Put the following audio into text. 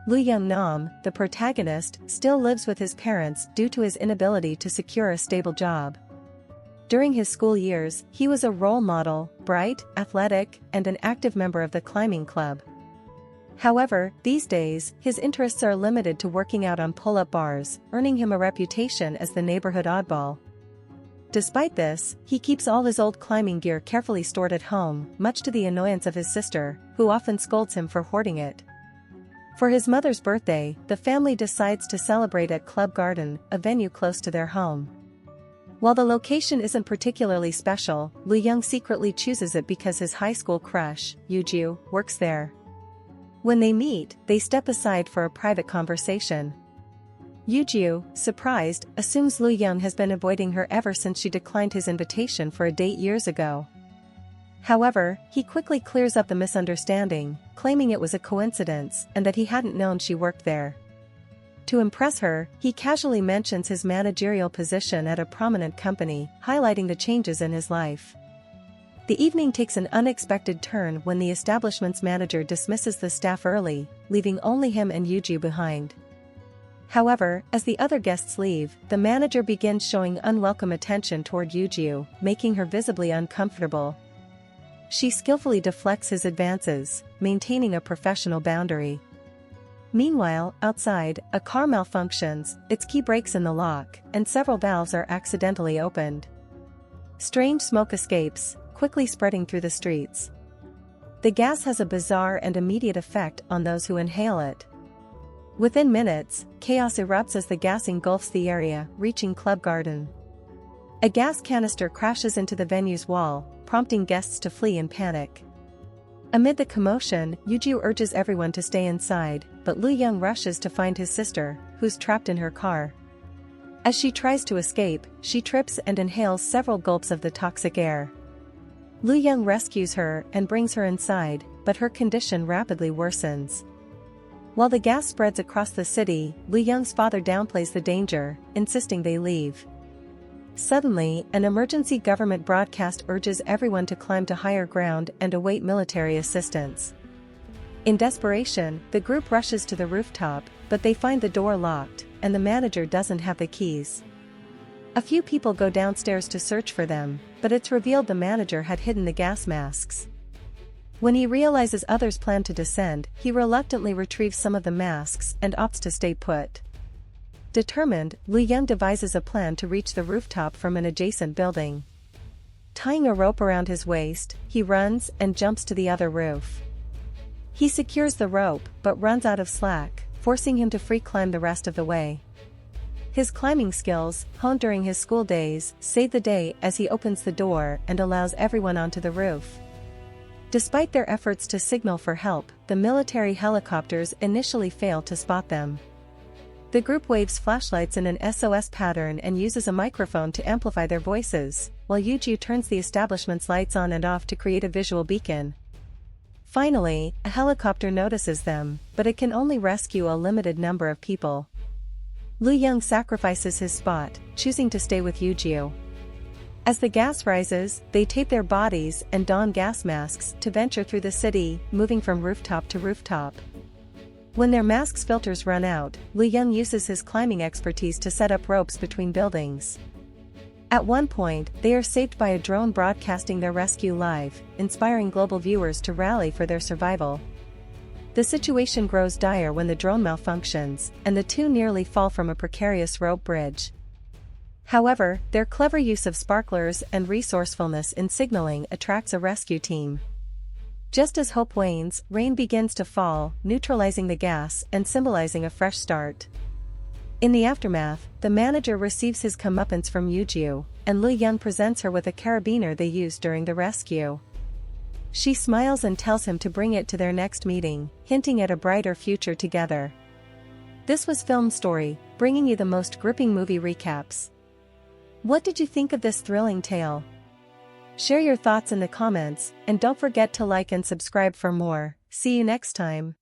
Lu Young-nam, the protagonist, still lives with his parents due to his inability to secure a stable job. During his school years, he was a role model, bright, athletic, and an active member of the climbing club. However, these days, his interests are limited to working out on pull-up bars, earning him a reputation as the neighborhood oddball. Despite this, he keeps all his old climbing gear carefully stored at home, much to the annoyance of his sister, who often scolds him for hoarding it. For his mother's birthday, the family decides to celebrate at Club Garden, a venue close to their home. While the location isn't particularly special, Lu Young secretly chooses it because his high school crush, Yoo-ju, works there. When they meet, they step aside for a private conversation. Yoo-ju, surprised, assumes Lu Young has been avoiding her ever since she declined his invitation for a date years ago. However, he quickly clears up the misunderstanding, claiming it was a coincidence and that he hadn't known she worked there. To impress her, he casually mentions his managerial position at a prominent company, highlighting the changes in his life. The evening takes an unexpected turn when the establishment's manager dismisses the staff early, leaving only him and Yoo-ju behind. However, as the other guests leave, the manager begins showing unwelcome attention toward Yoo-ju, making her visibly uncomfortable. She skillfully deflects his advances, maintaining a professional boundary. Meanwhile, outside, a car malfunctions, its key breaks in the lock, and several valves are accidentally opened. Strange smoke escapes, quickly spreading through the streets. The gas has a bizarre and immediate effect on those who inhale it. Within minutes, chaos erupts as the gas engulfs the area, reaching Club Garden. A gas canister crashes into the venue's wall, prompting guests to flee in panic. Amid the commotion, Yoo-ju urges everyone to stay inside, but Lu Young rushes to find his sister, who's trapped in her car. As she tries to escape, she trips and inhales several gulps of the toxic air. Lu Young rescues her and brings her inside, but her condition rapidly worsens. While the gas spreads across the city, Lu Young's father downplays the danger, insisting they leave. Suddenly, an emergency government broadcast urges everyone to climb to higher ground and await military assistance. In desperation, the group rushes to the rooftop, but they find the door locked, and the manager doesn't have the keys. A few people go downstairs to search for them, but it's revealed the manager had hidden the gas masks. When he realizes others plan to descend, he reluctantly retrieves some of the masks and opts to stay put. Determined, Lu Young devises a plan to reach the rooftop from an adjacent building. Tying a rope around his waist, he runs and jumps to the other roof. He secures the rope, but runs out of slack, forcing him to free climb the rest of the way. His climbing skills, honed during his school days, save the day as he opens the door and allows everyone onto the roof. Despite their efforts to signal for help, the military helicopters initially fail to spot them. The group waves flashlights in an SOS pattern and uses a microphone to amplify their voices, while Yoo-ju turns the establishment's lights on and off to create a visual beacon. Finally, a helicopter notices them, but it can only rescue a limited number of people. Lu Young sacrifices his spot, choosing to stay with Yoo-ju. As the gas rises, they tape their bodies and don gas masks to venture through the city, moving from rooftop to rooftop. When their masks' filters run out, Lu Young uses his climbing expertise to set up ropes between buildings. At one point, they are saved by a drone broadcasting their rescue live, inspiring global viewers to rally for their survival. The situation grows dire when the drone malfunctions, and the two nearly fall from a precarious rope bridge. However, their clever use of sparklers and resourcefulness in signaling attracts a rescue team. Just as hope wanes, rain begins to fall, neutralizing the gas and symbolizing a fresh start. In the aftermath, the manager receives his comeuppance from Yoo-ju, and Lu Young presents her with a carabiner they used during the rescue. She smiles and tells him to bring it to their next meeting, hinting at a brighter future together. This was Film Story, bringing you the most gripping movie recaps. What did you think of this thrilling tale? Share your thoughts in the comments, and don't forget to like and subscribe for more. See you next time.